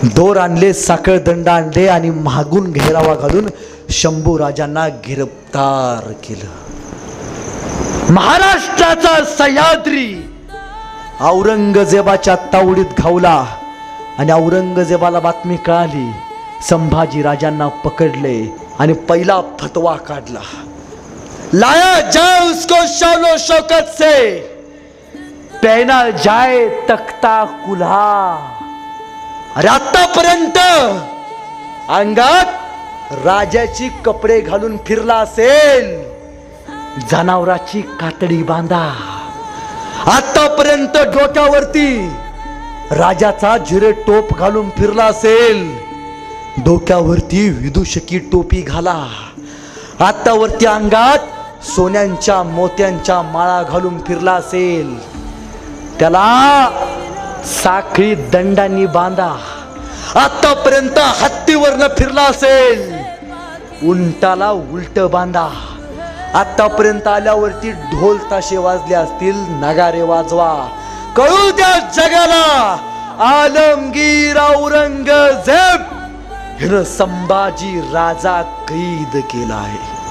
दोर आणले, साखळ दंड आणले आणि मागून घेरावा घालून शंभू राजांना गिरफ्तार केलं. महाराष्ट्राचा सह्याद्री औरंगजेबाच्या तावडीत घावला आणि औरंगजेबाला बातमी कळाली. संभाजी राजांना पकडले आणि पहिला फतवा काढला, लाया जाए उसको शानो शौकत से, पहना जाए तख्ता कुल्हा. अरे आतापर्यंत अंगात राजाची कपडे घालून फिरला असेल, जनावराची कातडी बांधा. आतापर्यंत डोक्यावरती राजाचा झिरे टोप घालून फिरला असेल, डोक्यावरती विदूषकी टोपी घाला. आतावरती अंगात सोन्यांच्या मोत्यांच्या माळा घालून फिरला असेल, त्याला साखळी दंडांनी बांधा. आतापर्यंत हत्तीवरनं फिरला असेल, उंटाला उलट बांधा. आतापर्यंत आल्यावरती ढोल ताशे वाजले असतील, नगारे वाजवा. कळू द्या जगाला, आलमगीर औरंगजेब हिनं संभाजी राजा कैद केला आहे.